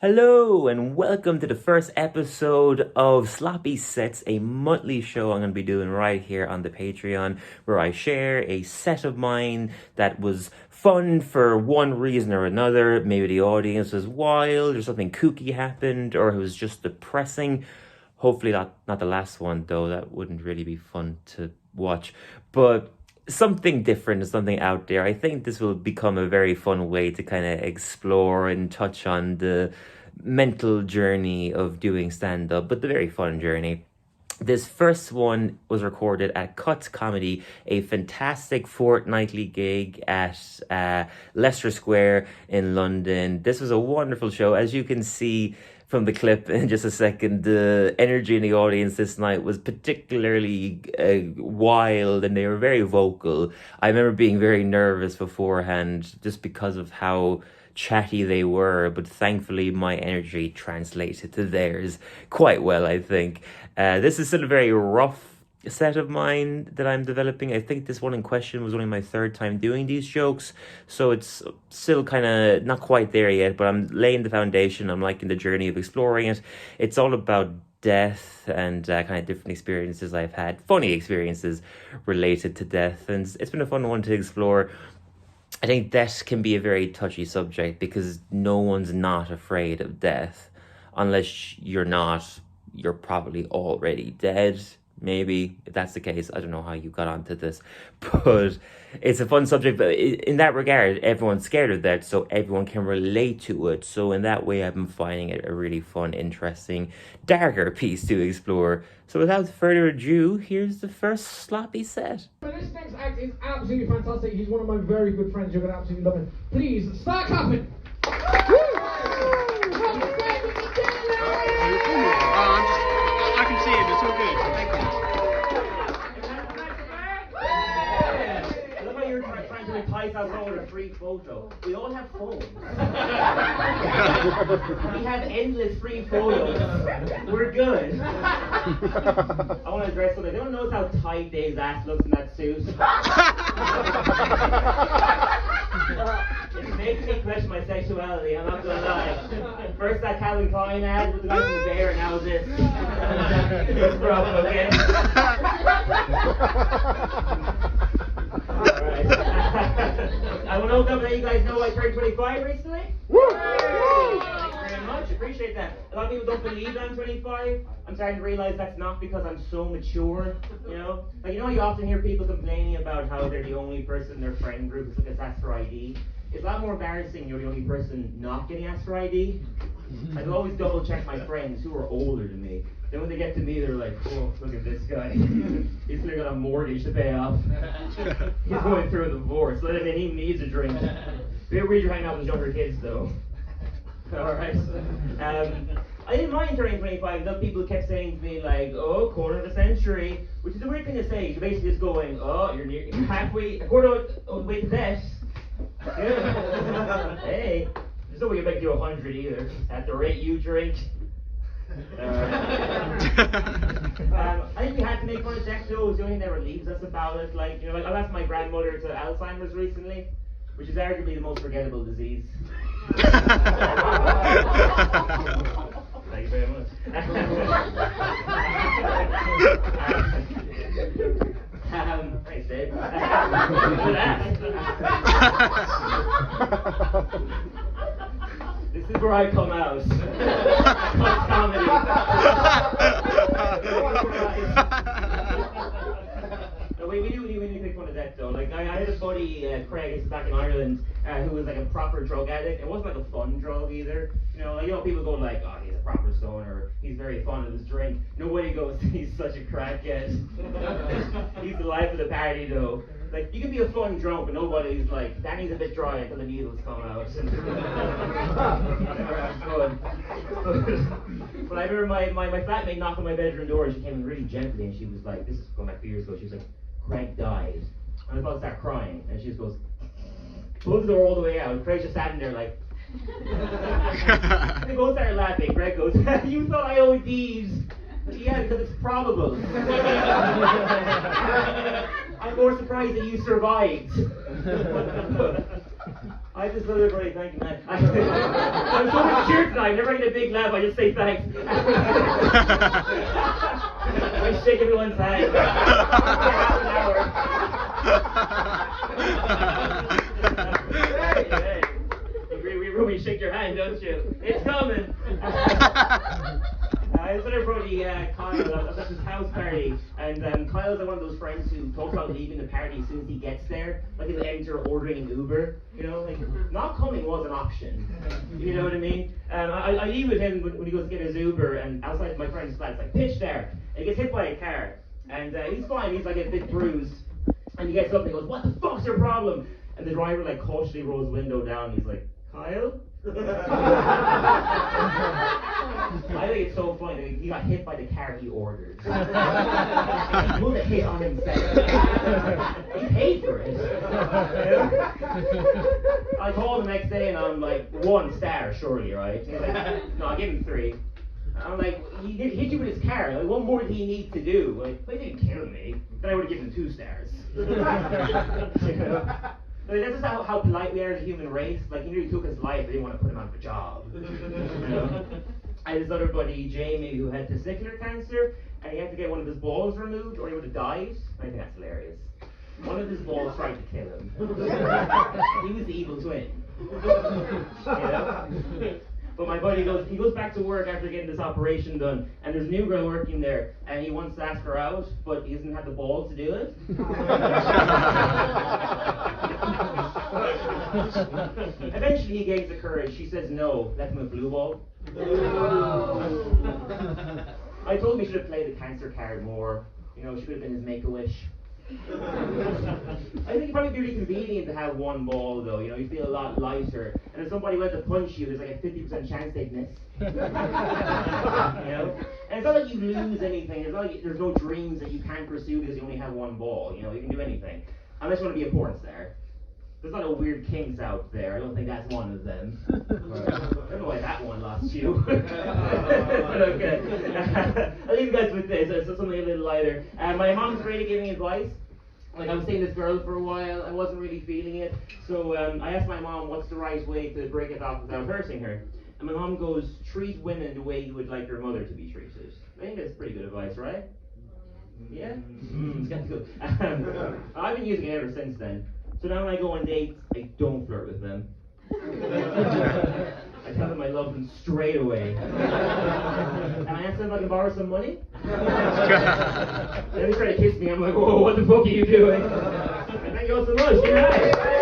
Hello and welcome to the first episode of Sloppy Sets, a monthly show I'm going to be doing right here on the Patreon, where I share a set of mine that was fun for one reason or another. Maybe the audience was wild, or something kooky happened, or it was just depressing. Hopefully not the last one though. That wouldn't really be fun to watch. But something different, something out there. I think this will become a very fun way to kind of explore and touch on the mental journey of doing stand up, but the very fun journey. This first one was recorded at Cuts Comedy, a fantastic fortnightly gig at Leicester Square in London. This was a wonderful show. As you can see from the clip in just a second, the energy in the audience this night was particularly wild, and they were very vocal. I remember being very nervous beforehand just because of how chatty they were, but thankfully my energy translated to theirs quite well, I think. This is still a very rough set of mine that I'm developing. I think this one in question was only my third time doing these jokes, so it's still kind of not quite there yet, but I'm laying the foundation. I'm liking the journey of exploring it. It's all about death and kind of different experiences I've had, funny experiences related to death, and it's been a fun one to explore. I think death can be a very touchy subject because no one's not afraid of death. Unless you're probably already dead. Maybe, if that's the case. I don't know how you got onto this, but it's a fun subject. But in that regard, everyone's scared of that, so everyone can relate to it. So in that way, I've been finding it a really fun, interesting, darker piece to explore. So without further ado, here's the first sloppy set. This next act is absolutely fantastic. He's one of my very good friends. You're going to absolutely love him. Please, start clapping. I can see him, it's all good. Thank you. I love how you're trying to entice us all with a free photo. We all have phones. We have endless free photos. We're good. I want to address something. Anyone knows how tight Dave's ass looks in that suit? It makes me question my sexuality, I'm not gonna lie. First that Calvin Klein ad with the guy from the bear, and now this. It's rough, okay? Alright. I want to open up and let you guys know I turned 25 recently. Woo! Thank you very much, appreciate that. A lot of people don't believe that I'm 25. I'm starting to realize that's not because I'm so mature, you know? Like, you often hear people complaining about how they're the only person in their friend group who gets asked for ID. It's a lot more embarrassing you're the only person not getting asked for ID. I'd always double check my friends who are older than me. Then when they get to me, they're like, oh, look at this guy. He's still got a mortgage to pay off. He's going through a divorce. Let him in, he needs a drink. Be weird you're hanging out with younger kids, though. Alright. I didn't mind turning 25. Though people kept saying to me, like, oh, quarter of a century. Which is a weird thing to say. You're basically just going, oh, you're halfway, a quarter of the way to death. Hey, there's no way you make you 100 either. At the rate you drink. I think we had to make fun of sex though. It's the only thing that relieves us about it. Like, I lost my grandmother to Alzheimer's recently, which is arguably the most forgettable disease. Thank you very much. Thanks, Dave. This is where I come out. Comedy. No, we do make fun of that though. Like I had a buddy, Craig, back in Ireland, who was like a proper drug addict. It wasn't like a fun drug either. People go like, oh, he's a proper stoner. He's very fond of his drink. Nobody goes, he's such a crackhead. He's the life of the party though. Like, you can be a fun drunk, but nobody's like, Danny's a bit dry until the needles come out. But I remember my flatmate knocked on my bedroom door, and she came in really gently, and she was like, this is going back 2 years ago, she was like, Craig died. And I was about to start crying, and she just goes, pulls the door all the way out. Craig's just sitting there like, they both started laughing. Greg goes, you thought I OD'd. Yeah, because it's probable. I'm more surprised that you survived. I just love everybody thanking that. I'm so much cheer tonight. Whenever I get a big laugh, I just say thanks. I shake everyone's hand. Half an hour. Hey. We really shake your hand, don't you? It's coming. It's everybody, Kyle. I was at his house party, and Kyle's one of those friends who talks about leaving the party as soon as he gets there. Like he'll enter ordering an Uber. You know, like not coming was an option. You know what I mean? I leave with him when he goes to get his Uber, and outside my friend's flat, it's like pitch there, and he gets hit by a car, and he's fine. He's like a bit bruised, and he gets up and he goes, "What the fuck's your problem?" And the driver like cautiously rolls the window down. And he's like, "Kyle." I think it's so funny. He got hit by the car he ordered. He put a hit on himself. He paid for it. I called the next day and I'm like, 1 star, surely, right? He's like, no, I give him 3. I'm like, he hit you with his car. Like, what more did he need to do? Like, well, he didn't kill me. Then I would have given him 2 stars. You know? I mean, that's just how polite we are as a human race. Like, he really took his life, they didn't want to put him out of a job. You know? I had this other buddy, Jamie, who had testicular cancer, and he had to get one of his balls removed, or he would have died. I think that's hilarious. One of his balls tried to kill him. He was the evil twin. You know? But my buddy he goes back to work after getting this operation done, and there's a new girl working there, and he wants to ask her out, but he doesn't have the balls to do it. Eventually he gains the courage. She says no, let him a blue ball. I told him he should have played the cancer card more. You know, she could have been his Make-A-Wish. I think it'd probably be really convenient to have 1 ball though, you know, you feel a lot lighter. And if somebody went to punch you, there's like a 50% chance they'd miss. You know? And it's not like you lose anything, it's not like there's no dreams that you can't pursue because you only have 1 ball, you know, you can do anything. Unless you want to be a porn star. There's a lot of weird kinks out there, I don't think that's one of them. I don't know why that one lost you. Okay. I'll leave you guys with this, so something a little lighter. My mom's really giving advice. Like I was seeing this girl for a while, I wasn't really feeling it. So I asked my mom what's the right way to break it off without hurting her. And my mom goes, treat women the way you would like your mother to be treated. I think that's pretty good advice, right? Yeah? It's got to go. I've been using it ever since then. So now when I go on dates, I don't flirt with them. I tell them I love them straight away. And I ask them if I can borrow some money. And they try to kiss me. I'm like, whoa, what the fuck are you doing? And thank you all so much. Good night.